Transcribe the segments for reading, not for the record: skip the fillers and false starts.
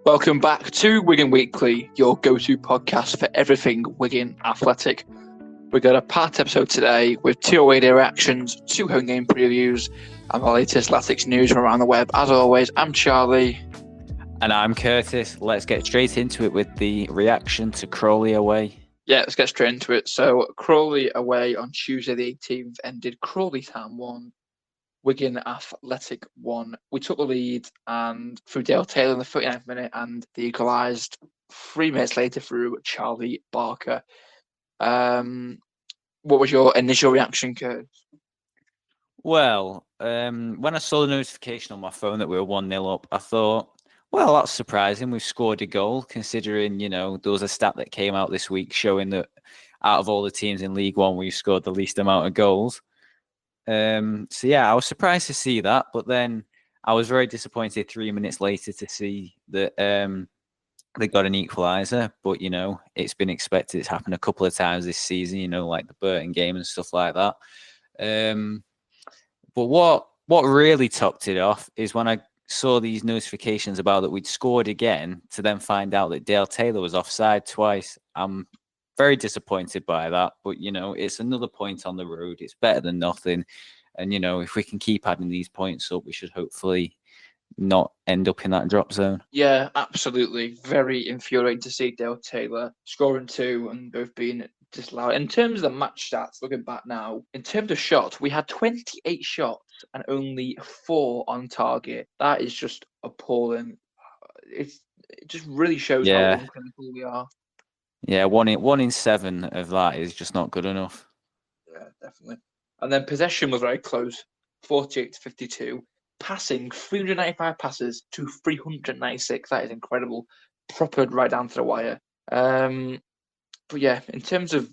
Welcome back to Wigan Weekly, your go-to podcast for everything Wigan Athletic. We've got a packed episode today with 2 away day reactions, 2 home game previews, and the latest Latics news from around the web. As always, I'm Charlie. And I'm Curtis. Let's get straight into it with the reaction to Crawley away. Yeah, let's get straight into it. So, Crawley away on Tuesday the 18th ended Crawley Town 1, Wigan Athletic 1. We took the lead and through Dale Taylor in the 39th minute, and they equalised 3 minutes later through Charlie Barker. What was your initial reaction, Kurt? Well, when I saw the notification on my phone that we were 1-0 up, I thought, well, that's surprising. We've scored a goal, considering, there was a stat that came out this week showing that out of all the teams in League One, we've scored the least amount of goals. I was surprised to see that, but then I was very disappointed 3 minutes later to see that they got an equaliser. But it's been expected. It's happened a couple of times this season. Like the Burton game and stuff like that. But what really topped it off is when I saw these notifications about that we'd scored again, to then find out that Dale Taylor was offside twice. I'm very disappointed by that, but it's another point on the road. It's better than nothing, and if we can keep adding these points up, we should hopefully not end up in that drop zone. Yeah, absolutely. Very infuriating to see Dale Taylor scoring 2 and both being disallowed. In terms of the match stats, looking back now, in terms of shots, we had 28 shots and only 4 on target. That is just appalling. It just really shows how unclinical we are. Yeah, one in 7 of that is just not good enough. Yeah, definitely. And then possession was very close, 48-52. Passing, 395 passes to 396. That is incredible. Proper right down to the wire. But yeah, in terms of,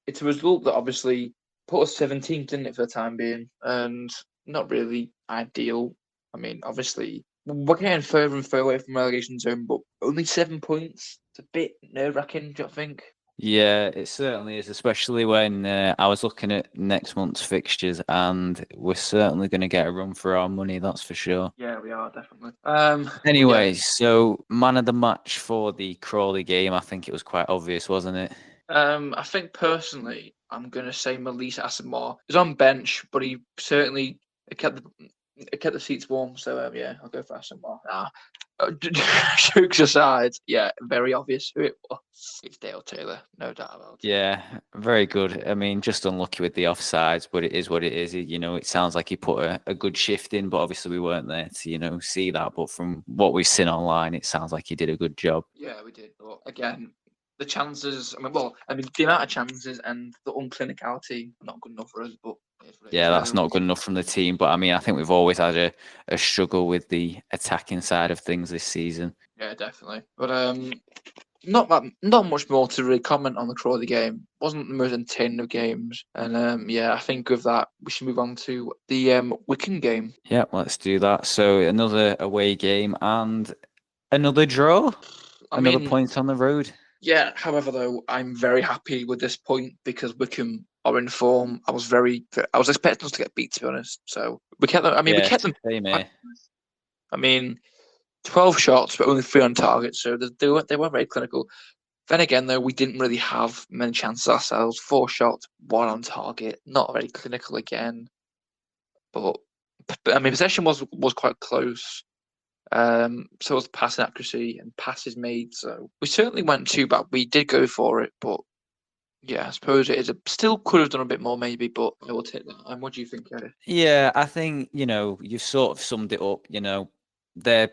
it's a result that obviously put us 17th, didn't it, for the time being, and not really ideal. I mean, obviously, we're getting further and further away from relegation zone, but only 7 points. It's a bit nerve-wracking, do you think? Yeah, it certainly is, especially when I was looking at next month's fixtures, and we're certainly going to get a run for our money, that's for sure. Yeah, we are, definitely. Anyway, so man of the match for the Crawley game, I think it was quite obvious, wasn't it? I think personally, I'm going to say Melissa Asamoah. He was on bench, but he certainly kept the seats warm. So, yeah, I'll go for Asamoah. Jokes aside, yeah, very obvious who it was. It's Dale Taylor, no doubt about it. Yeah, very good. I mean, just unlucky with the offsides, but it is what it is. It sounds like he put a good shift in, but obviously we weren't there to, see that. But from what we've seen online, it sounds like he did a good job. Yeah, we did. But again, the chances, the amount of chances and the unclinicality, not good enough for us. But yeah, that's not good enough from the team. But I think we've always had a struggle with the attacking side of things this season. Yeah, definitely. But not much more to really comment on the Crawley game. Wasn't the most entertaining of games. And I think with that, we should move on to the Wycombe game. Yeah, let's do that. So another away game and another draw. Another point on the road. Yeah, however, though, I'm very happy with this point because Wycombe are in form. I was expecting us to get beat, to be honest. So we kept them. We kept them. Same here. 12 shots, but only 3 on target. So they weren't very clinical. Then again, though, we didn't really have many chances ourselves. 4 shots, 1 on target. Not very clinical again. But possession was quite close. So was passing accuracy and passes made. So we certainly weren't too bad. We did go for it, but yeah, I suppose it is still could have done a bit more maybe, but I will take that. And what do you think, Eddie? Yeah, I think, you've sort of summed it up. They're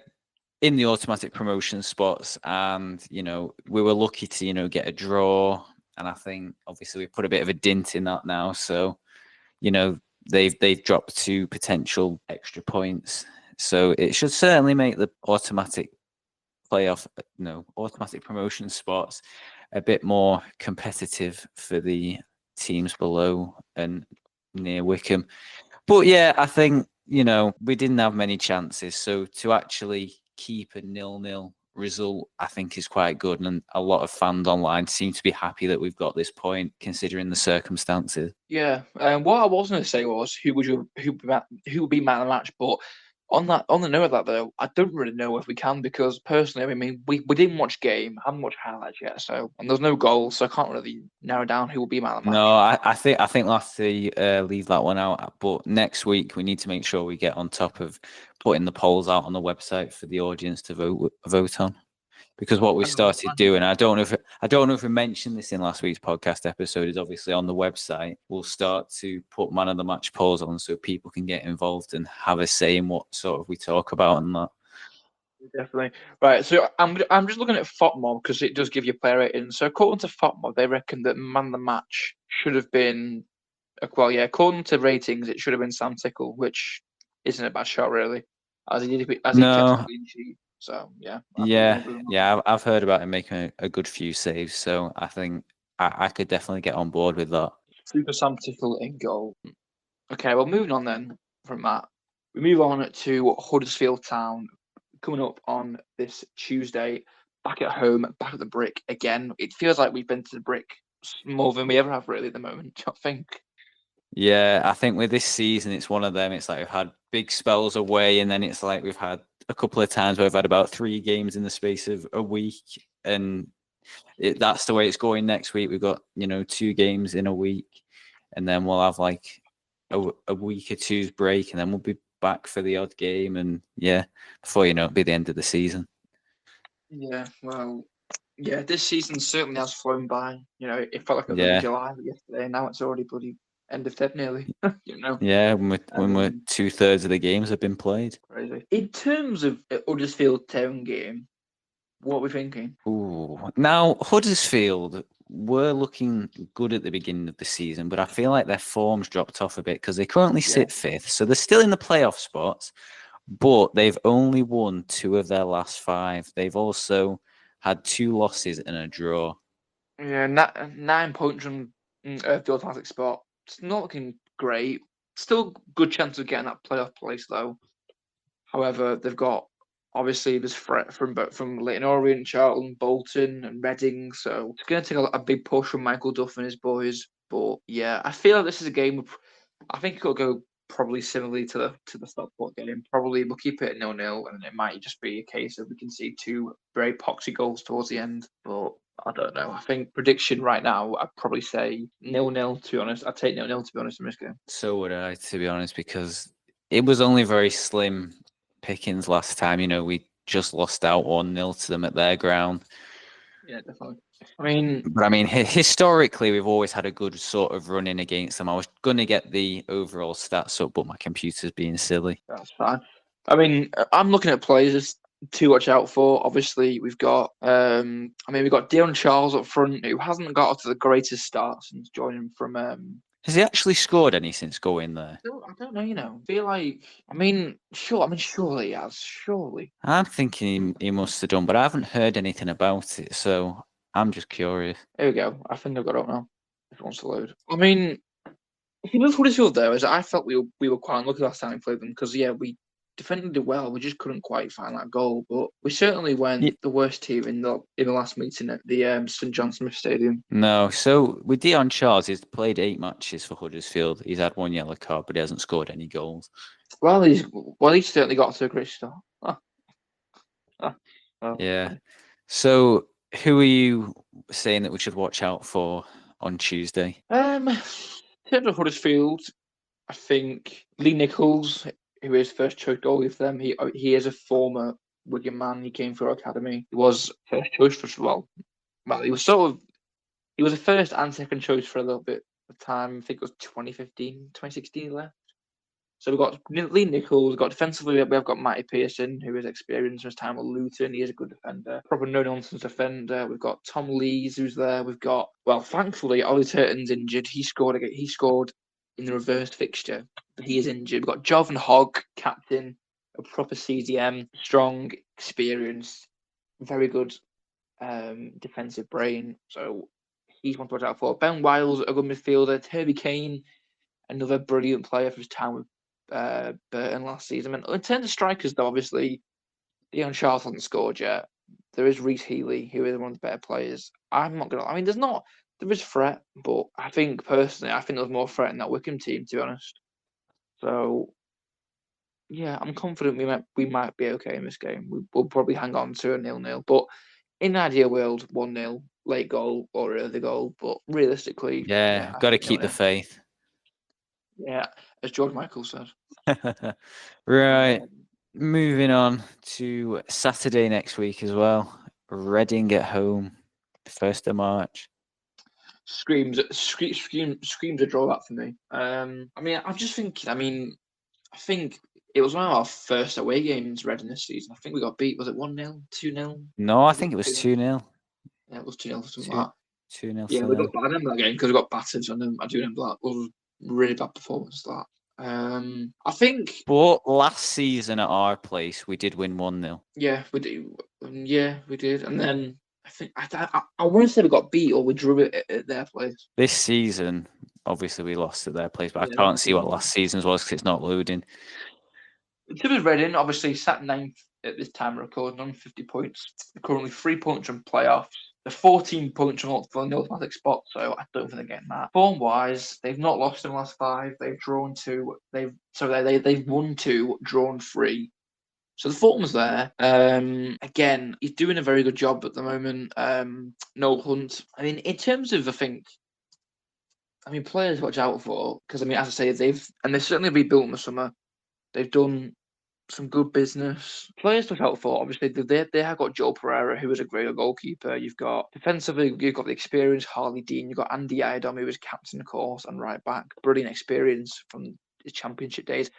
in the automatic promotion spots, and, we were lucky to, get a draw. And I think obviously we put a bit of a dint in that now. So, they've dropped 2 potential extra points. So it should certainly make the automatic promotion spots a bit more competitive for the teams below and near Wycombe. But yeah, I think, we didn't have many chances. So to actually keep a 0-0 result, I think is quite good. And a lot of fans online seem to be happy that we've got this point, considering the circumstances. Yeah. What I was going to say was who would be man of the match, but On the note of that though, I don't really know if we can because personally, I mean, we didn't watch game, haven't watched highlights yet, so and there's no goals, so I can't really narrow down who will be man of the match. No, I think we'll have to leave that one out. But next week we need to make sure we get on top of putting the polls out on the website for the audience to vote on. Because what we started doing, I don't know if we mentioned this in last week's podcast episode, is obviously on the website. We'll start to put man of the match polls on so people can get involved and have a say in what sort of we talk about and that. Definitely. Right, so I'm just looking at FOTMob because it does give you player ratings. So according to FOTMob, they reckon that man of the match should have been, well, yeah, according to ratings, it should have been Sam Tickle, which isn't a bad shot really, as he kept a No, clean sheet. So yeah, I think yeah, yeah, I've heard about him making a good few saves, so I think I could definitely get on board with that. Super Sam Tickle in goal. Okay, well, moving on then from that, we move on to Huddersfield Town coming up on this Tuesday. Back at home, back at the Brick again. It feels like we've been to the Brick more than we ever have really at the moment. I think. Yeah, I think with this season, it's one of them. It's like we've had big spells away, and then it's like we've had a couple of times where we've had about 3 games in the space of a week, and that's the way it's going next week. We've got 2 games in a week, and then we'll have like a week or two's break, and then we'll be back for the odd game, and yeah, before you know, it'll be the end of the season. Yeah, well, yeah, this season certainly has flown by. It felt like it was only Yeah, July yesterday. Now it's already bloody end of Feb nearly. yeah. When we're 2/3 of the games have been played. Crazy. In terms of Huddersfield Town game, what are we thinking? Ooh. Now, Huddersfield were looking good at the beginning of the season, but I feel like their form's dropped off a bit because they currently sit 5th. So they're still in the playoff spots, but they've only won 2 of their last 5. They've also had 2 losses and a draw. Yeah, 9 points from the automatic spot. It's not looking great. Still good chance of getting that playoff place though. However, they've got obviously this threat from Leighton Orient, Charlton, Bolton, and Reading. So it's going to take a big push from Michael Duff and his boys. But yeah, I feel like this is a game. I think it'll go probably similarly to the Stockport game. Probably we'll keep it at 0-0, and it might just be a case of we can see 2 very poxy goals towards the end. But I don't know. I think prediction right now, I'd probably say 0-0. To be honest, I'd take 0-0 to be honest in this game. So would I, to be honest, because it was only very slim pickings last time. We just lost out 1-0 to them at their ground. Yeah, definitely. I mean, historically, we've always had a good sort of run in against them. I was going to get the overall stats up, but my computer's being silly. That's fine. I'm looking at players to watch out for. Obviously, we've got we've got Dion Charles up front, who hasn't got off to the greatest start since joining from Has he actually scored any since going there? I don't know, I feel like surely he has. Surely. I'm thinking he must have done, but I haven't heard anything about it, so I'm just curious. Here we go. I think I've got it up now. If it wants to load. If you look what Huddersfield though, is I felt we were quite unlucky last time we played them because we defended it well. We just couldn't quite find that goal, but we certainly weren't the worst team in the last meeting at the St John Smith Stadium. No, so with Dion Charles, he's played 8 matches for Huddersfield. He's had 1 yellow card, but he hasn't scored any goals. Well, he's certainly got to a great start. Yeah. So who are you saying that we should watch out for on Tuesday? In terms of Huddersfield, I think Lee Nichols, who is first choice goalie for them, he is a former Wigan man. He came through our academy. He was first choice for us as well. Well, he was a first and second choice for a little bit of time. I think it was 2015, 2016 he left. So we've got Lee Nichols, we've got defensively, we've got Matty Pearson, who is experienced from his time with Luton. He is a good defender, proper no-nonsense defender. We've got Tom Lees, who's there. We've got, thankfully, Ollie Turton's injured. He scored in the reversed fixture, but he is injured. We've got Jovan Hogg, captain, a proper CDM, strong, experienced, very good defensive brain. So he's one to watch out for. Ben Wiles, a good midfielder. Toby Kane, another brilliant player for his time with Burton last season. In terms of strikers, though, obviously, Dion Charles hasn't scored yet. There is Reece Healy, who is one of the better players. I'm not gonna. There is threat, but I think personally, there's more threat in that Wycombe team, to be honest. So, yeah, I'm confident we might be okay in this game. We'll probably hang on to a 0-0, but in an ideal world, 1-0, late goal or early goal. But realistically, Yeah, I got to think keep the 0-0. faith. Yeah, as George Michael said. Right, moving on to Saturday next week as well. Reading at home, 1st of March. Screams a draw that for me. I mean, I'm just thinking. I think it was one of our first away games, Reading this season. I think we got beat. Was it 1-0, 2-0? No, I think it was 2-0. Yeah, it was 2-0 for something 2 like that. 2-0 Yeah, for them. I remember that game because we got battered. I do remember that. It was a really bad performance. That. I think. But last season at our place, we did win 1-0. Yeah, we did. Yeah, we did. And then I think I want to say we got beat or we drew it at their place. This season, obviously, we lost at their place, but Yeah, I can't see what last season's was because it's not loading. In terms of Reading, obviously sat ninth at this time of recording on 50 points. They're currently 3 points from playoffs. They're 14 points from the automatic spot, so I don't think they're getting that. Form wise, they've not lost in the last 5. They've drawn 2. They've won 2, drawn 3. So the form's there. Again, he's doing a very good job at the moment. Noel Hunt. I mean, in terms of players to watch out for, because as I say, they've certainly rebuilt in the summer. They've done some good business. Players to look out for, obviously, they have got Joe Pereira, who is a great goalkeeper. You've got defensively, you've got the experience, Harley Dean. You've got Andy Idom, who was captain, of course, and right back. Brilliant experience from his championship days.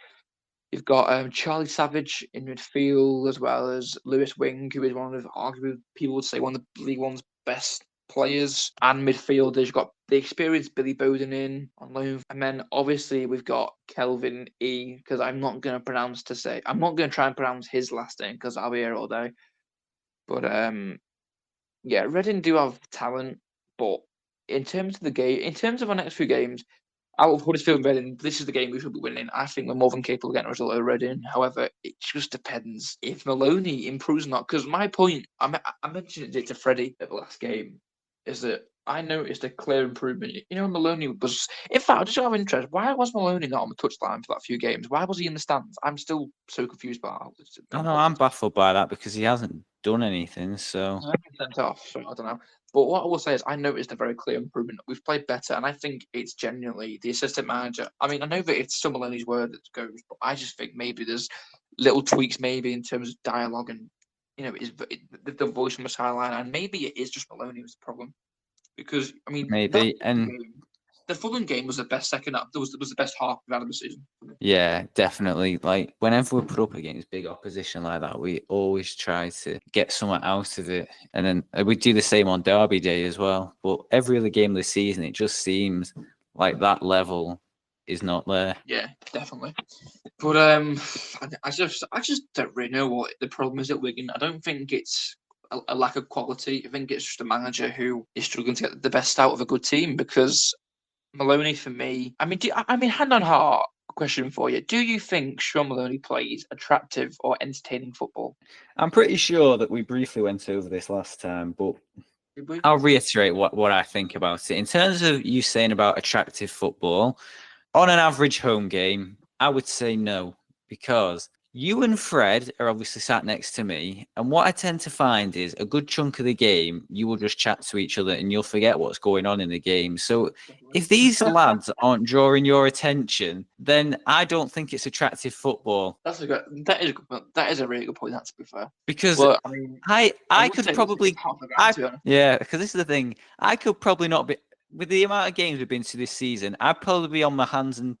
You've got Charlie Savage in midfield, as well as Lewis Wing, who is one of, arguably, people would say, one of the League One's best players and midfielders. You've got the experienced Billy Bowden in on loan. And then obviously we've got Kelvin E, because I'm not going to try and pronounce his last name because I'll be here all day. But yeah, Reading do have talent, but in terms of the game, in terms of our next few games, out of Huddersfield and Reading, this is the game we should be winning. I think we're more than capable of getting a result at Reading. However, it just depends if Maloney improves or not. Because my point, I mentioned it to Freddie at the last game, is that I noticed a clear improvement. Maloney was. In fact, I just have interest. Why was Maloney not on the touchline for that few games? Why was he in the stands? I'm still so confused by that. I know, I'm baffled by that because he hasn't done anything. So Sent off, so I don't know. But what I will say is, I noticed a very clear improvement. We've played better, and I think it's genuinely the assistant manager. I mean, I know that it's still Maloney's word that goes, but I just think maybe there's little tweaks, maybe in terms of dialogue and the voice from the sideline, and maybe it is just Maloney was the problem. Because maybe, and the Fulham game was the best second half. Was the best half we've had of the season. yeah, definitely. Like whenever we put up against big opposition like that, we always try to get something out of it, and then we do the same on Derby Day as well. But every other game this season, it just seems like that level is not there. Yeah, definitely. But I just don't really know what the problem is at Wigan. I don't think it's a lack of quality. I think it's just a manager who is struggling to get the best out of a good team. Because Maloney, for me, hand on heart, question for you: do you think Sean Maloney plays attractive or entertaining football? I'm pretty sure that we briefly went over this last time, but Did we? I'll reiterate what I think about it. In terms of you saying about attractive football, on an average home game, I would say no, because you and Fred are obviously sat next to me. And what I tend to find is a good chunk of the game, you will just chat to each other and you'll forget what's going on in the game. So if these lads aren't drawing your attention, then I don't think it's attractive football. That is a really good point. That, to be fair, because well, I could probably yeah, because this is the thing. I could probably not be with the amount of games we've been to this season. I'd probably be on my hands and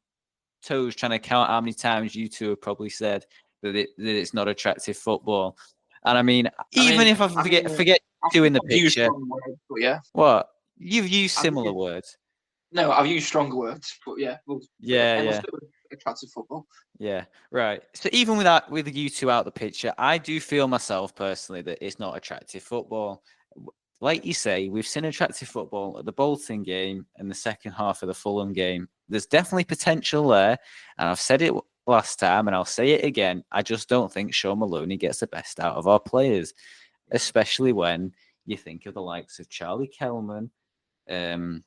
toes trying to count how many times you two have probably said that it's not attractive football. And even if I forget doing the picture, words, but yeah, what you've used similar words. No, I've used stronger words, but yeah, yeah. Attractive football. Yeah, right. So even with you two out the picture, I do feel myself personally that it's not attractive football. Like you say, we've seen attractive football at the Bolton game and the second half of the Fulham game. There's definitely potential there, and I've said it last time, and I'll say it again. I just don't think Sean Maloney gets the best out of our players, especially when you think of the likes of Charlie Kellman, and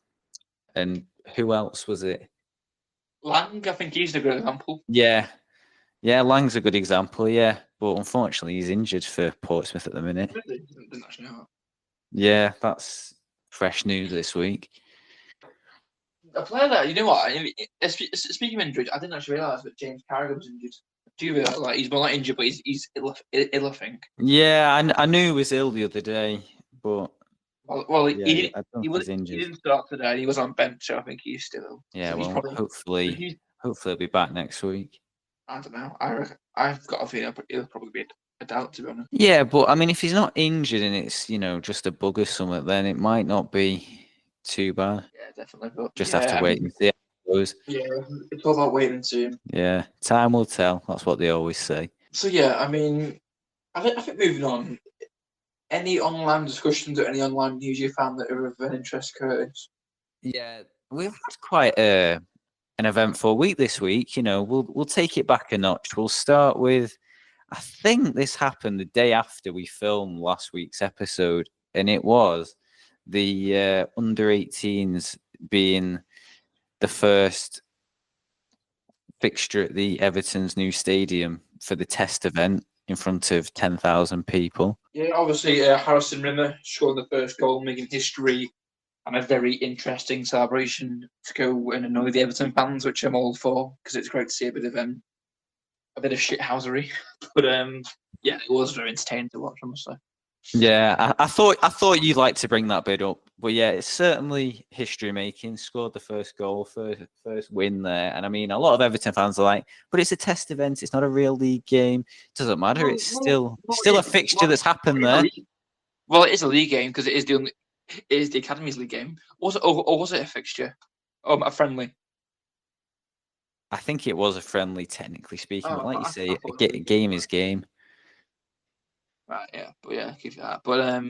who else was it? Lang, I think he's a good example. Yeah. Yeah, Lang's a good example, yeah. But unfortunately, he's injured for Portsmouth at the minute. Really? Didn't actually know Yeah, that's fresh news this week. that. A player that, you know what? Speaking of injuries, I didn't actually realise that James Carragher was injured. Do you realise? Like, he's not injured, but he's ill, I think. Yeah, I knew he was ill the other day, but Well, yeah, I don't think he's he injured. didn't start today. He was on bench, so I think he's still ill. Yeah, So he's well, probably. hopefully he'll be back next week. I don't know. I've got a feeling it'll probably be a doubt, to be honest. Yeah, but I mean, if he's not injured and it's just a bug or something, then it might not be too bad. Yeah, definitely. But Just have to wait and see how it goes. yeah, it's all about waiting and seeing. Yeah, time will tell. That's what they always say. So yeah, I mean, I think moving on. Any online discussions or any online news you found that are of an interest, Curtis? Yeah, we've had quite an eventful week this week. We'll take it back a notch. We'll start with, I think this happened the day after we filmed last week's episode, and it was the under-18s being the first fixture at the Everton's new stadium for the test event in front of 10,000 people. Yeah, obviously Harrison Rimmer scored the first goal, making history, and a very interesting celebration to go and annoy the Everton fans, which I'm all for because it's great to see a bit of shithousery. But yeah, it was very entertaining to watch, I must say. Yeah, I thought you'd like to bring that bit up, but yeah, it's certainly history making. Scored the first goal, first win there, and I mean, a lot of Everton fans are like, "But it's a test event; it's not a real league game. It doesn't matter. It's still a fixture that's happened there." Well, it is a league game because it is the Academy's league game. Was it, or was it a fixture? A friendly. I think it was a friendly, technically speaking, but like you say, a game is game. Right, yeah, but yeah, keep that. But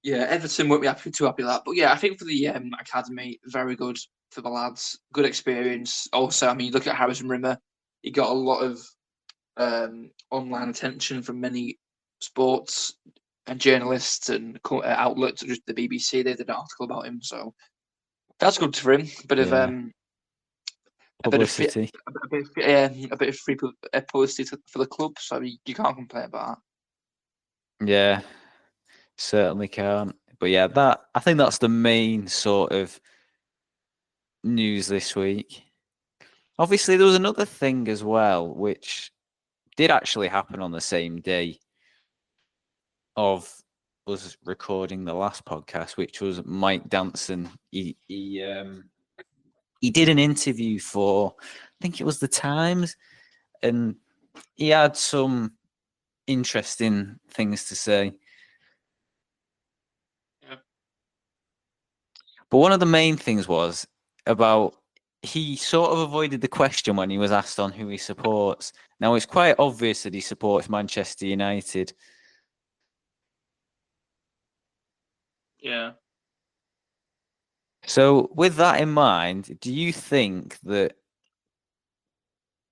yeah, Everton won't be too happy with that. But yeah, I think for the academy, very good for the lads. Good experience. Also, I mean, look at Harrison Rimmer. He got a lot of online attention from many sports and journalists and outlets, such as the BBC. They did an article about him, so that's good for him. Bit of publicity. a bit of free publicity for the club, so you can't complain about that. Yeah, certainly can't. But yeah, I think that's the main sort of news this week. Obviously, there was another thing as well, which did actually happen on the same day of us recording the last podcast, which was Mike Danson. He did an interview for, I think it was the Times, and he had some interesting things to say. Yeah. But one of the main things was about he sort of avoided the question when he was asked on who he supports. Now, it's quite obvious that he supports Manchester United. Yeah. So, with that in mind, do you think that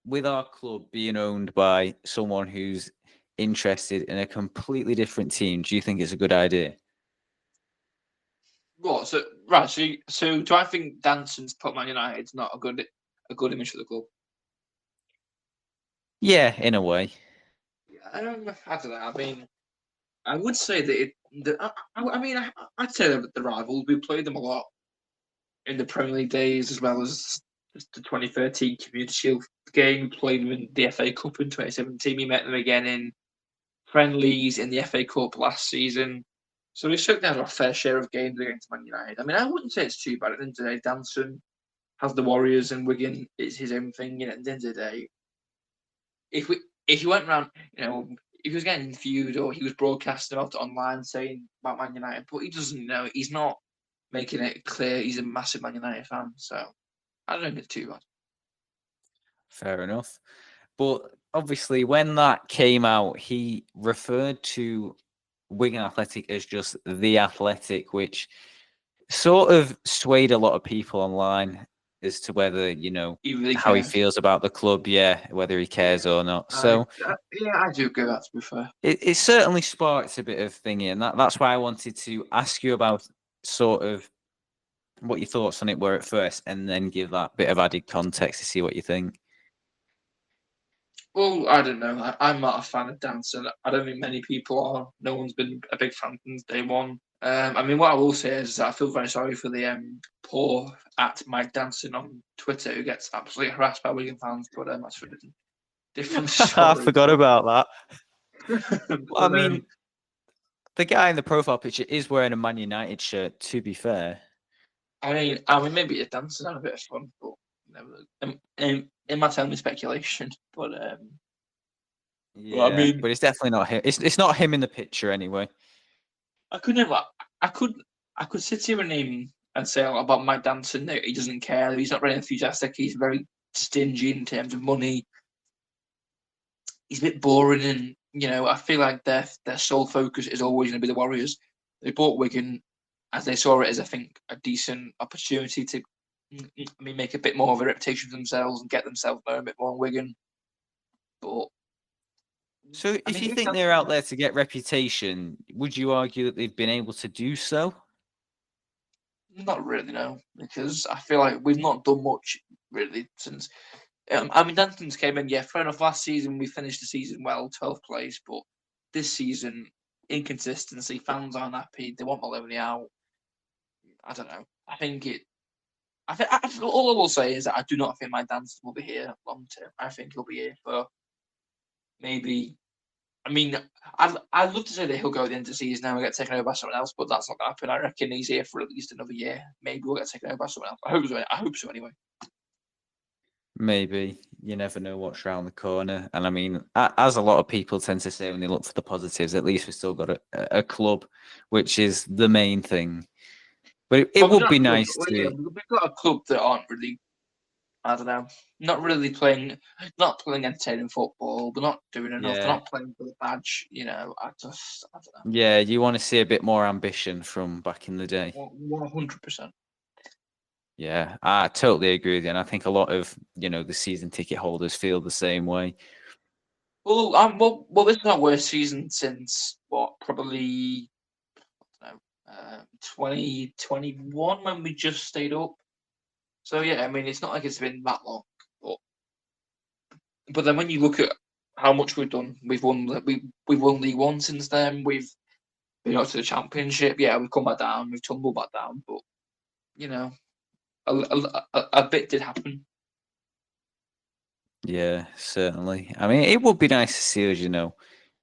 with our club being owned by someone who's interested in a completely different team, do you think it's a good idea? What? So right. So do I think Danson's put Man United's not a good image for the club? Yeah, in a way. I don't know. I mean, I would say that I'd say that the rivals. We played them a lot in the Premier League days, as well as the 2013 Community Shield game. We played them in the FA Cup in 2017. We met them again in friendlies in the FA Cup last season. So we certainly had our fair share of games against Man United. I mean, I wouldn't say it's too bad. At the end of the day, Danson has the Warriors and Wigan is his own thing. At the end of the day, if he went around, if he was getting interviewed or he was broadcasting about it online saying about Man United, but he doesn't know. He's not making it clear he's a massive Man United fan. So I don't think it's too bad. Fair enough. But obviously, when that came out, he referred to Wigan Athletic as just the Athletic, which sort of swayed a lot of people online as to whether, how he feels about the club, whether he cares or not. So, I do agree with that, to be fair. It certainly sparked a bit of thingy, and that's why I wanted to ask you about sort of what your thoughts on it were at first, and then give that bit of added context to see what you think. Well, I don't know. I'm not a fan of dancing. I don't think many people are. No one's been a big fan since day one. I mean, what I will say is I feel very sorry for the poor at Mike Dancing on Twitter who gets absolutely harassed by Wigan fans, but that's for a different I story. forgot about that. Well, I But, mean, the guy in the profile picture is wearing a Man United shirt, to be fair. I mean, maybe it's dancing had a bit of fun, but never. It might only speculation, but Yeah, well, I mean, but it's definitely not him. It's not him in the picture anyway. I could never. I could sit here and say about Mike Danson that he doesn't care. He's not very enthusiastic. He's very stingy in terms of money. He's a bit boring, and I feel like their sole focus is always going to be the Warriors. They bought Wigan as they saw it as, I think, a decent opportunity to, make a bit more of a reputation for themselves and get themselves known a bit more in Wigan. But so, if you think they're out there to get reputation, would you argue that they've been able to do so? Not really, no, because I feel like we've not done much really since. I mean, Danton's came in, yeah, fair enough. Last season we finished the season well, 12th place, but this season inconsistency. Fans aren't happy. They want Maloney out. I don't know. I think it. All I will say is that I do not think my Danton will be here long term. I think he'll be here for maybe. I mean, I'd love to say that he'll go at the end of the season and we'll get taken over by someone else, but that's not going to happen. I reckon he's here for at least another year. Maybe we'll get taken over by someone else. I hope so anyway. Maybe. You never know what's around the corner. And I mean, as a lot of people tend to say when they look for the positives, at least we've still got a club, which is the main thing. But it would be nice to. Yeah, we've got a club that aren't really, I don't know, not playing entertaining football. They're not doing enough. They're Yeah. not playing for the badge. I don't know. Yeah, you want to see a bit more ambition from back in the day. 100%. Yeah, I totally agree with you. And I think a lot of, the season ticket holders feel the same way. Well, this is our worst season since probably, I don't know, 2021 when we just stayed up. So yeah, I mean, it's not like it's been that long, but then when you look at how much we've done, we've won League One since then. We've been up to the Championship. Yeah, we've come back down. We've tumbled back down, but a bit did happen. Yeah, certainly. I mean, it would be nice to see us,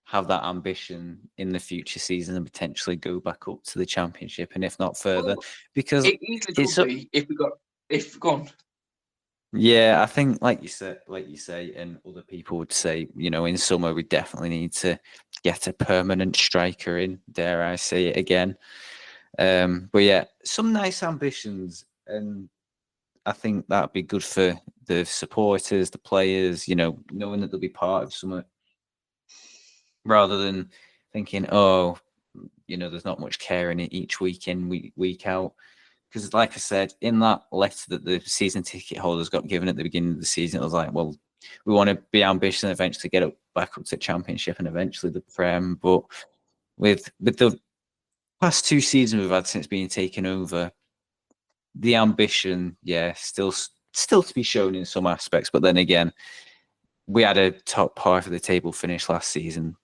have that ambition in the future season and potentially go back up to the Championship, and if not further, because it easily could be if gone. Yeah, I think like you say, and other people would say, in summer we definitely need to get a permanent striker in. Dare I say it again? But yeah, some nice ambitions, and I think that'd be good for the supporters, the players. Knowing that they'll be part of something, rather than thinking, oh, there's not much care in it each week in, week out. Because, like I said, in that letter that the season ticket holders got given at the beginning of the season, it was like, well, we want to be ambitious and eventually get back up to Championship and eventually the Prem. But with the past 2 seasons we've had since being taken over, the ambition, yeah, still to be shown in some aspects. But then again, we had a top half of the table finish last season.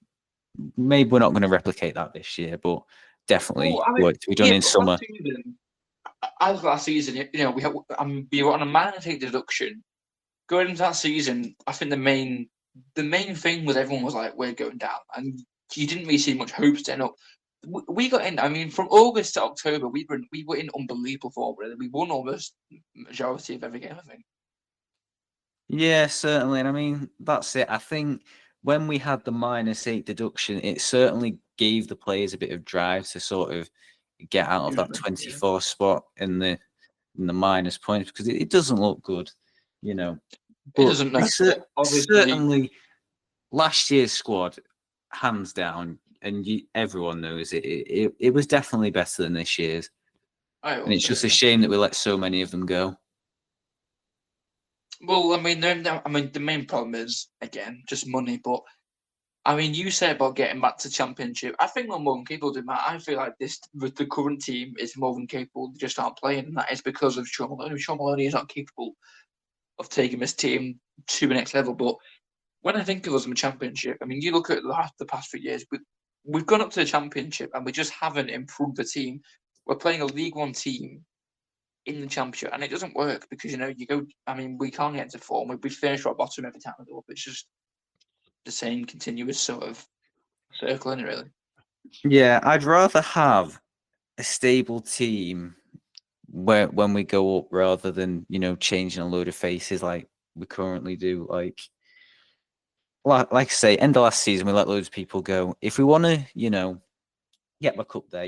Maybe we're not going to replicate that this year, but definitely work to be done in summer. As last season, we were on a mandatory deduction. Going into that season, I think the main thing was everyone was like, we're going down. And you didn't really see much hope staying up. We got in, I mean, from August to October, we were in unbelievable form, really. We won almost majority of every game, I think. Yeah, certainly. And I mean, that's it. I think when we had the -8 deduction, it certainly gave the players a bit of drive to sort of get out of that 24 spot in the minus points, because it doesn't look good, But it doesn't. Certainly, last year's squad, hands down, and everyone knows it was definitely better than this year's. And it's just a shame that we let so many of them go. Well, I mean, the main problem is, again, just money. But I mean, you say about getting back to Championship. I think we're more than capable of doing that. I feel like the current team is more than capable. They just aren't playing, and that is because of Sean Maloney. Sean Maloney is not capable of taking this team to the next level. But when I think of us in the Championship, I mean, you look at the past few years, we've gone up to the Championship and we just haven't improved the team. We're playing a League One team in the Championship, and it doesn't work because you go. I mean, we can't get into form. We finish right bottom every time we go up. It's just the same continuous sort of circle, isn't it, really? Yeah, I'd rather have a stable team when we go up rather than changing a load of faces like we currently do. Like I say, end of last season we let loads of people go. If we want to get back up there,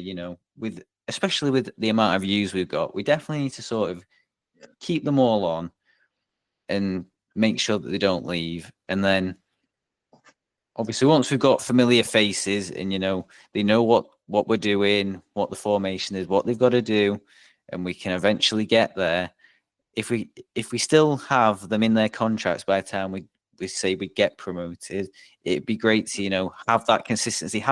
with especially with the amount of views we've got, we definitely need to sort of keep them all on and make sure that they don't leave. And then obviously once we've got familiar faces and they know what we're doing, what the formation is, what they've got to do, and we can eventually get there. If we still have them in their contracts by the time we say we get promoted, it'd be great to have that consistency,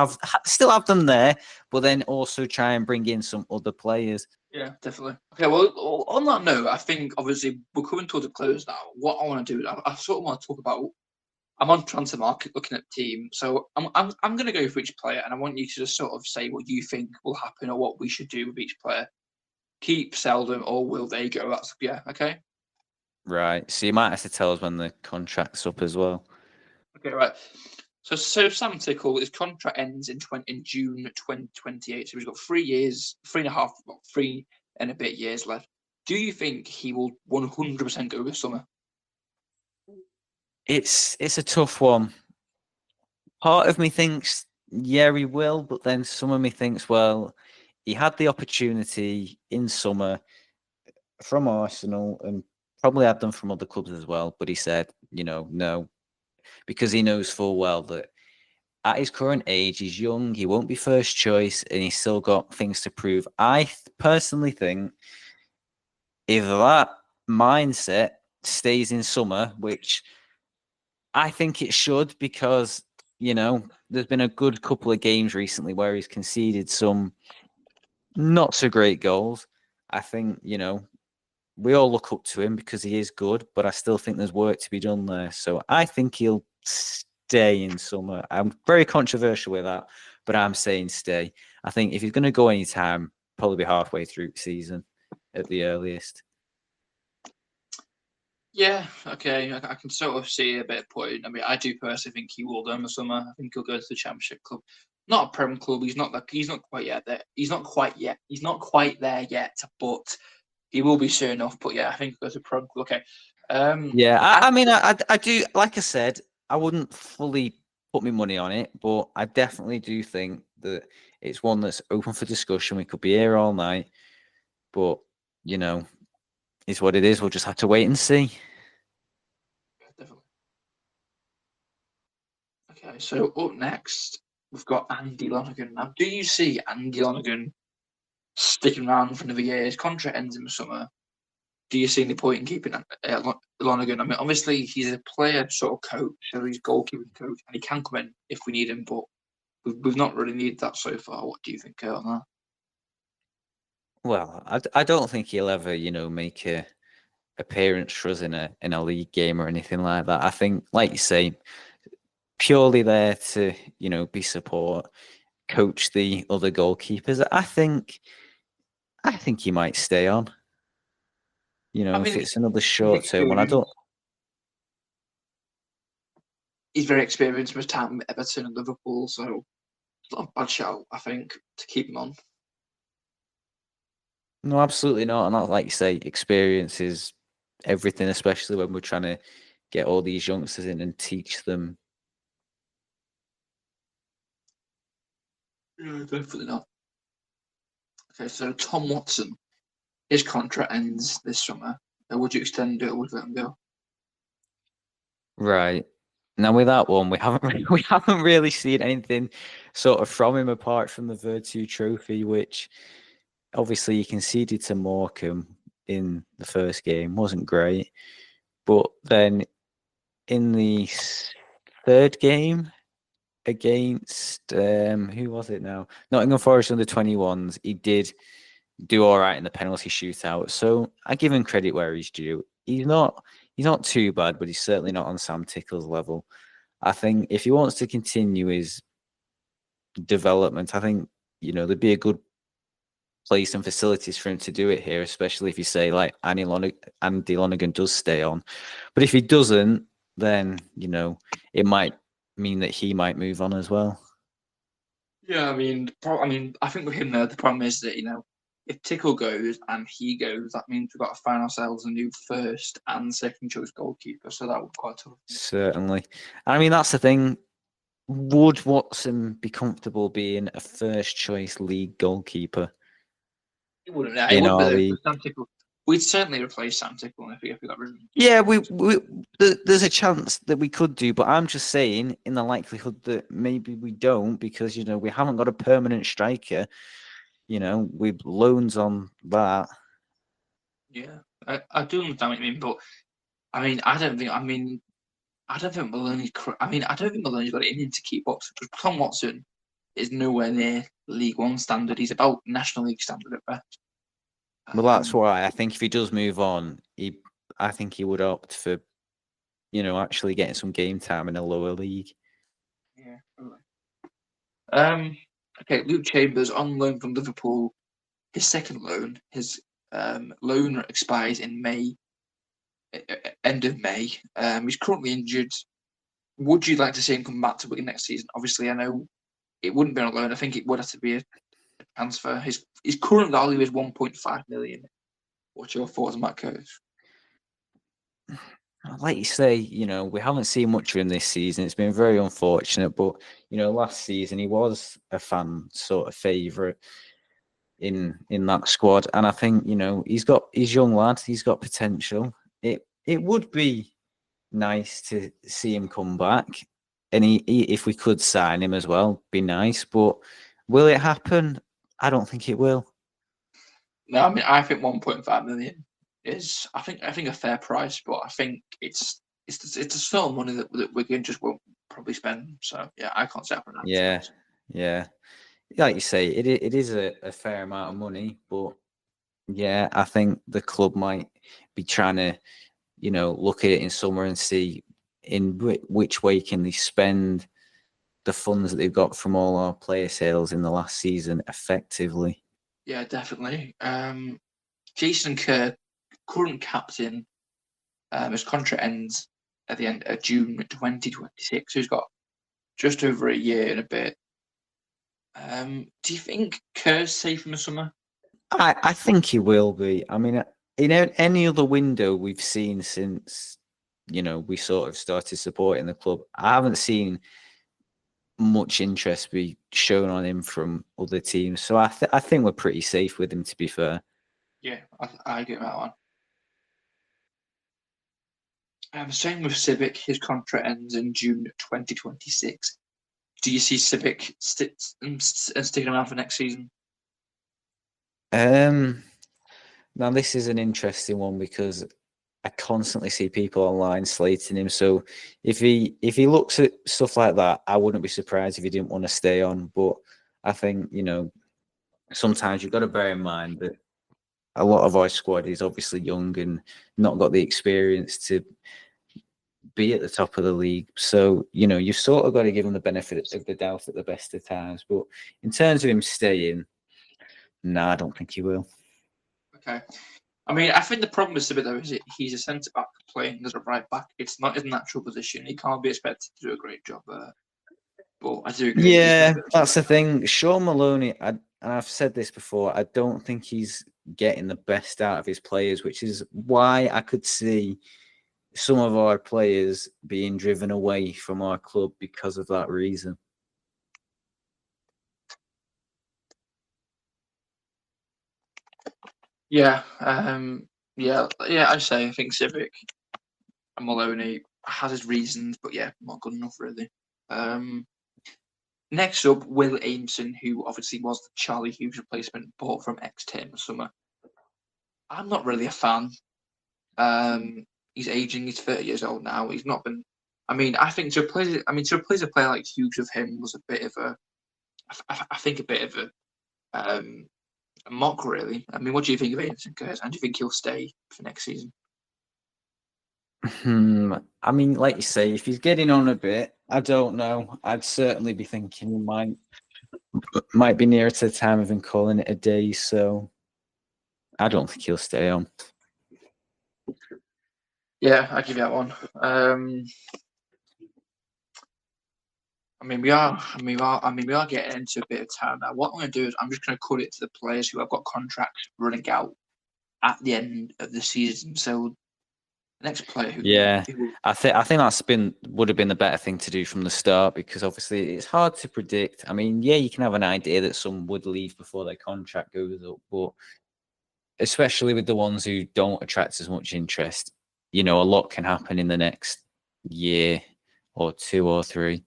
still have them there, but then also try and bring in some other players. Yeah, definitely. Okay, well, on that note, I think obviously we're coming towards a close now. What I want to do, I sort of want to talk about. I'm on transfer market looking at the team, so I'm going to go for each player, and I want you to just sort of say what you think will happen or what we should do with each player. Keep, sell them, or will they go? That's okay. Right. So you might have to tell us when the contract's up as well. Okay, right. So Sam Tickle, his contract ends in June 2028. So he's got 3 years, 3.5, 3 and a bit years left. Do you think he will 100% go this summer? It's a tough one. Part of me thinks, yeah, he will, but then some of me thinks, well, he had the opportunity in summer from Arsenal and probably had them from other clubs as well, but he said, no, because he knows full well that at his current age, he's young, he won't be first choice, and he's still got things to prove. I personally think if that mindset stays in summer, which I think it should, because there's been a good couple of games recently where he's conceded some not so great goals. I think we all look up to him because he is good, but I still think there's work to be done there. So I think he'll stay in summer. I'm very controversial with that, but I'm saying stay. I think if he's going to go anytime, probably be halfway through the season at the earliest. Yeah, okay. I can sort of see a bit of point. I mean, I do personally think he will go in the summer. I think he'll go to the Championship club, not a Prem club. He's not quite yet there. He's not quite there yet. But he will be soon enough. But yeah, I think he'll go to Prem club. Okay. Yeah, I mean, I do. Like I said, I wouldn't fully put my money on it, but I definitely do think that it's one that's open for discussion. We could be here all night, but it's what it is. We'll just have to wait and see. Definitely. Okay, so up next we've got Andy Lonergan. Now, do you see Andy Lonergan sticking around for another year? His contract ends in the summer. Do you see any point in keeping Lonergan? I mean, obviously he's a player sort of coach, so he's goalkeeping coach, and he can come in if we need him. But we've not really needed that so far. What do you think on that? Well, I don't think he'll ever, make a appearance for us in a league game or anything like that. I think, like you say, purely there to, be support, coach the other goalkeepers. I think he might stay on. I mean, if it's another short term one, I don't. He's very experienced with time at Everton and Liverpool, so it's not a bad shout, I think, to keep him on. No, absolutely not. And like you say, experience is everything, especially when we're trying to get all these youngsters in and teach them. No, definitely not. Okay, so Tom Watson, his contract ends this summer. Would you extend it or would you let him go? Right. Now with that one, we haven't really seen anything sort of from him apart from the Virtue Trophy, which obviously he conceded to Morecambe in the first game, wasn't great. But then in the third game against who was it now? Nottingham Forest under 21s, he did do all right in the penalty shootout. So I give him credit where he's due. He's not too bad, but he's certainly not on Sam Tickle's level. I think if he wants to continue his development, I think, there'd be a good place and facilities for him to do it here, especially if you say like Andy Lonergan does stay on. But if he doesn't, then, it might mean that he might move on as well. Yeah, I think with him there, the problem is that, if Tickle goes and he goes, that means we've got to find ourselves a new first and second choice goalkeeper. So that would be quite tough. Certainly. That's the thing. Would Watson be comfortable being a first choice league goalkeeper? It wouldn't. In our league? Sam Tickle. We'd certainly replace Sam Tickle if we got rid of him. Yeah, there's a chance that we could do, but I'm just saying, in the likelihood that maybe we don't, because we haven't got a permanent striker. With loans on that. Yeah, I do understand what you mean, but I don't think Maloney's. I don't think Maloney's got it in him to keep Watson, because Tom Watson is nowhere near League One standard. He's about National League standard at best. Well, that's why I think if he does move on, I think he would opt for, actually getting some game time in a lower league. Yeah. Okay, Luke Chambers on loan from Liverpool. His second loan, loan expires in May, end of May. He's currently injured. Would you like to see him come back to Wigan next season? Obviously, I know it wouldn't be on loan. I think it would have to be a transfer. His current value is 1.5 million. What's your thoughts on that, Curtis? Like you say, we haven't seen much of him this season. It's been very unfortunate, but last season he was a fan sort of favourite in that squad, and I think he's young lad. He's got potential. It would be nice to see him come back, and if we could sign him as well, be nice. But will it happen? I don't think it will. No, I think 1.5 million is I think a fair price, but I think it's a sort of money that Wigan just won't probably spend. So yeah, I can't say up on that. Yeah. Like you say, it is a fair amount of money, but yeah, I think the club might be trying to, look at it in summer and see in which way can they spend the funds that they've got from all our player sales in the last season effectively. Yeah, definitely. Jason Kerr, current captain, his contract ends at the end of June 2026. So he's got just over a year and a bit. Do you think Kerr's safe in the summer? I think he will be. In any other window we've seen since, we sort of started supporting the club, I haven't seen much interest be shown on him from other teams. So I think we're pretty safe with him, to be fair. Yeah, I get that one. Same with Civic. His contract ends in June 2026. Do you see Civic sticking around for next season? Now this is an interesting one because I constantly see people online slating him. So if he looks at stuff like that, I wouldn't be surprised if he didn't want to stay on. But I think, sometimes you've got to bear in mind that a lot of our squad is obviously young and not got the experience to be at the top of the league. So, you've sort of got to give him the benefit of the doubt at the best of times. But in terms of him staying, no, I don't think he will. Okay. I think the problem with Civic, though, is he's a centre-back playing as a right-back. It's not his natural position. He can't be expected to do a great job there. But I do agree. Yeah, that's the thing. Sean Maloney, and I've said this before, I don't think he's getting the best out of his players, which is why I could see some of our players being driven away from our club because of that reason. Yeah, I think Civic and Maloney has his reasons, but yeah, not good enough really. Next up, Will Aimson, who obviously was the Charlie Hughes replacement, bought from Exeter in the summer. I'm not really a fan. He's aging. He's 30 years old now. He's not been. I think to replace a player like Hughes with him was a bit of a. I think a bit of a mock, really. What do you think of Aimson, Kurt? And do you think he'll stay for next season? I mean, like you say, if he's getting on a bit, I don't know. I'd certainly be thinking he might be nearer to the time of him calling it a day. So I don't think he'll stay on. Yeah, I give you that one. We are getting into a bit of time now. What I'm going to do is I'm just going to cut it to the players who have got contracts running out at the end of the season. So the next player Yeah, who I think would have been the better thing to do from the start, because obviously it's hard to predict. I mean, yeah, you can have an idea that some would leave before their contract goes up, but especially with the ones who don't attract as much interest, a lot can happen in the next year or 2 or 3.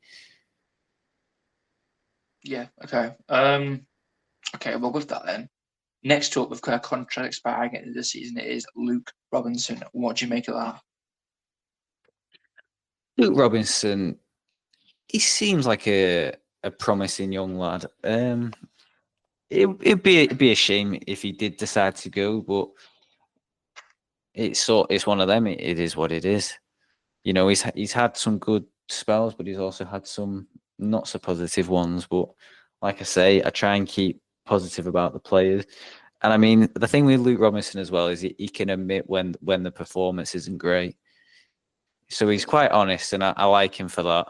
Yeah, okay. Okay, well with that then. Next up, we've got a contract expiring at the end of the season. It is Luke Robinson. What do you make of that? Luke Robinson, he seems like a promising young lad. It'd be a shame if he did decide to go, but it's one of them. It is what it is. He's had some good spells, but he's also had some not so positive ones. But like I say, I try and keep positive about the players. And I mean, the thing with Luke Robinson as well is he can admit when the performance isn't great. So he's quite honest, and I like him for that.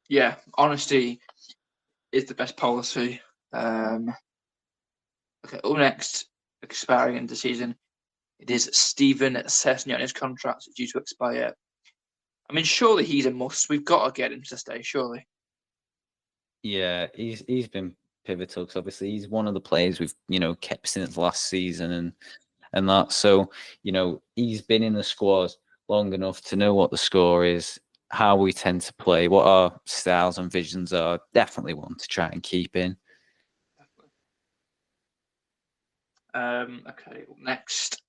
Yeah, honesty is the best policy. Okay, up next, expiring in the season, it is Stephen Sesnion. His contract is due to expire. I mean, surely he's a must. We've got to get him to stay, surely. Yeah, he's been pivotal because obviously he's one of the players we've kept since last season and that. So he's been in the squad long enough to know what the score is, how we tend to play, what our styles and visions are. Definitely one to try and keep in. Okay, up next,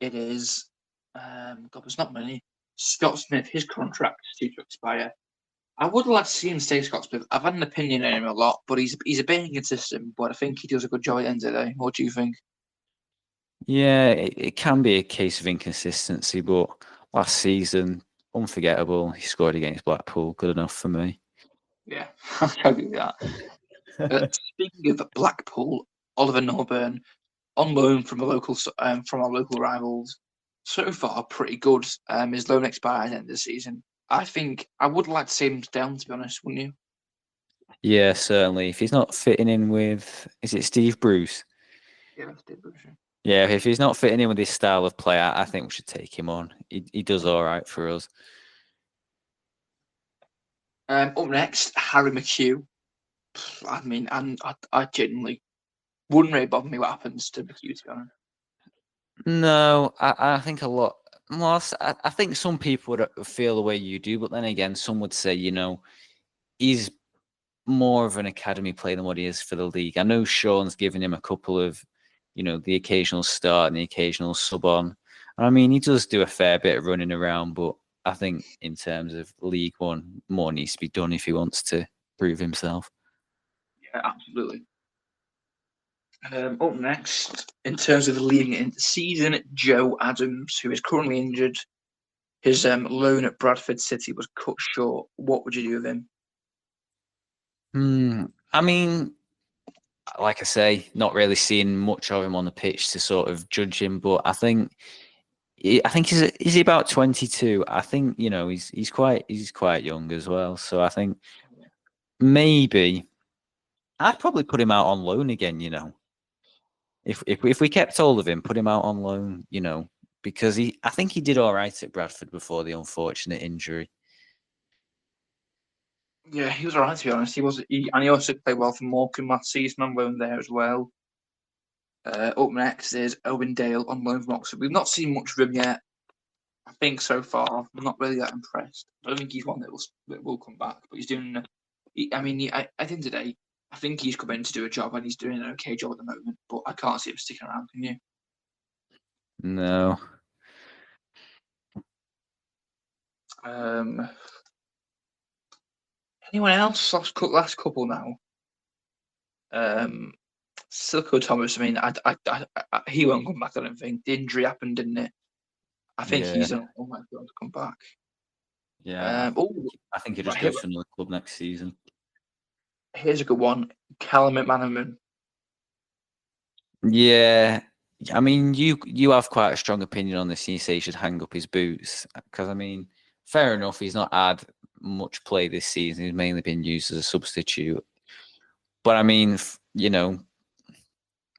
it is, God, there's not many. Scott Smith, his contract is due to expire. I would like to see him stay Scott Smith. I've had an opinion on him a lot, but he's a bit inconsistent, but I think he does a good job at the end of the day. What do you think? Yeah, it can be a case of inconsistency, but last season, unforgettable. He scored against Blackpool. Good enough for me. Yeah, I'll give you that. Speaking of Blackpool, Oliver Norburn on loan from our local rivals. So far, pretty good. His loan expires at the end of the season. I think I would like to see him down. To be honest, wouldn't you? Yeah, certainly. If he's not fitting in with, is it Steve Bruce? Yeah, that's different. Yeah, if he's not fitting in with his style of play, I think we should take him on. He does all right for us. Up next, Harry McHugh. I mean, I genuinely wouldn't really bother me what happens to McHugh, to be honest. No, I think a lot. Well, I think some people would feel the way you do, but then again, some would say, he's more of an academy player than what he is for the league. I know Sean's given him a couple of, the occasional start and the occasional sub on. I mean, he does do a fair bit of running around, but I think in terms of League One, more needs to be done if he wants to prove himself. Yeah, absolutely. Up next, in terms of leading into the season, Joe Adams, who is currently injured. His loan at Bradford City was cut short. What would you do with him? I mean, like I say, not really seeing much of him on the pitch to sort of judge him, but I think is he about 22? I think he's quite young as well. So I think maybe I'd probably put him out on loan again. If we kept hold of him, put him out on loan. Because I think he did all right at Bradford before the unfortunate injury. Yeah, he was alright to be honest. And he also played well for Morecambe last season on loan there as well. Up next is Owen Dale on loan from Oxford. We've not seen much of him yet. I think so far, I'm not really that impressed. I don't think he's one that will come back, but he's doing. At the end of the day, I think he's come in to do a job, and he's doing an okay job at the moment. But I can't see him sticking around. Can you? No. Um, Anyone else? Last couple now. Silko Thomas. I mean, he won't come back. I don't think the injury happened, didn't it? I think Yeah. he's unlikely to come back. Yeah. I think he just right, goes to another club next season. here's a good one. Callum McManaman. Yeah. I mean, you have quite a strong opinion on this. And you say he should hang up his boots because, I mean, fair enough. He's not had much play this season. He's mainly been used as a substitute. But I mean,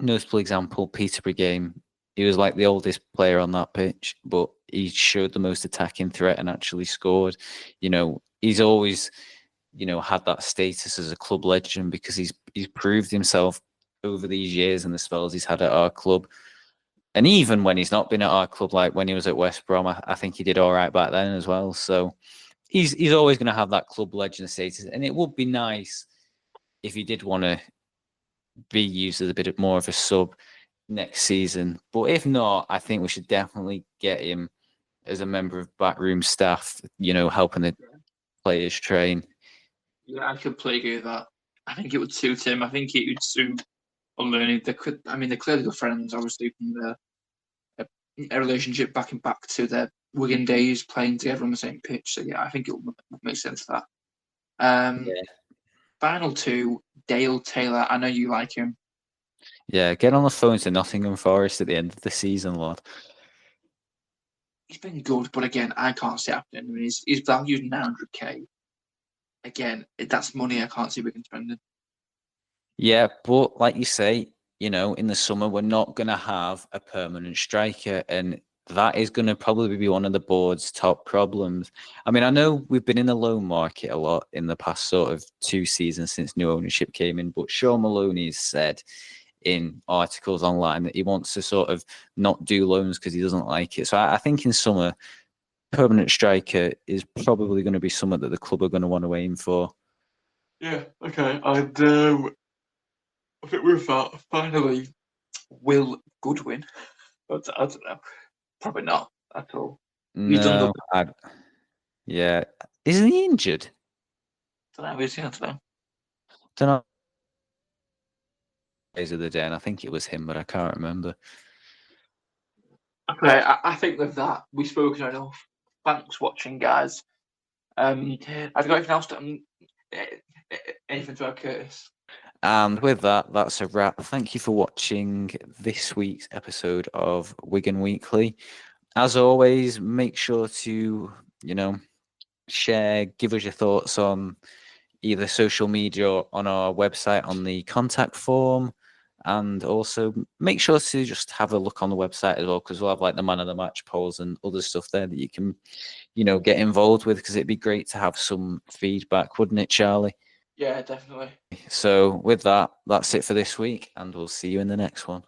notable example, Peterborough game. He was like the oldest player on that pitch, but he showed the most attacking threat and actually scored. He's always, had that status as a club legend because he's proved himself over these years and the spells he's had at our club. And even when he's not been at our club, like when he was at West Brom, I think he did all right back then as well. So he's always going to have that club legend status. And it would be nice if he did want to be used as a bit more of a sub next season. But if not, I think we should definitely get him as a member of backroom staff, helping the players train. Yeah, I completely agree with that. I think it would suit him. I think it would suit learning. They're clearly good friends, obviously, from a relationship back to their Wigan days, playing together on the same pitch. So yeah, I think it will make sense for that. Final two, Dale Taylor. I know you like him. Yeah, get on the phone to Nottingham Forest at the end of the season, lad. He's been good, but again, I can't see it happening. I mean, he's valued 900k. Again, that's money I can't see Wigan spending. Yeah, but like you say, in the summer, we're not going to have a permanent striker. And that is going to probably be one of the board's top problems. I mean, I know we've been in the loan market a lot in the past sort of 2 seasons since new ownership came in, but Sean Maloney has said in articles online that he wants to sort of not do loans because he doesn't like it. So I think in summer, permanent striker is probably going to be something that the club are going to want to aim for. Yeah, okay. I think with that, finally, Will Goodwin. I don't know. Probably not at all. No, yeah. Isn't he injured? I don't know. I don't know. Don't know. Days of the day, and I think it was him, but I can't remember. Okay, I think with that, we've spoken enough. Thanks for watching, guys. Have you got anything else anything to add, Curtis? And with that, that's a wrap. Thank you for watching this week's episode of Wigan Weekly. As always, make sure to, share, give us your thoughts on either social media or on our website on the contact form. And also make sure to just have a look on the website as well, because we'll have like the man of the match polls and other stuff there that you can, get involved with, because it'd be great to have some feedback, wouldn't it, Charlie? Yeah, definitely. So with that, that's it for this week, and we'll see you in the next one.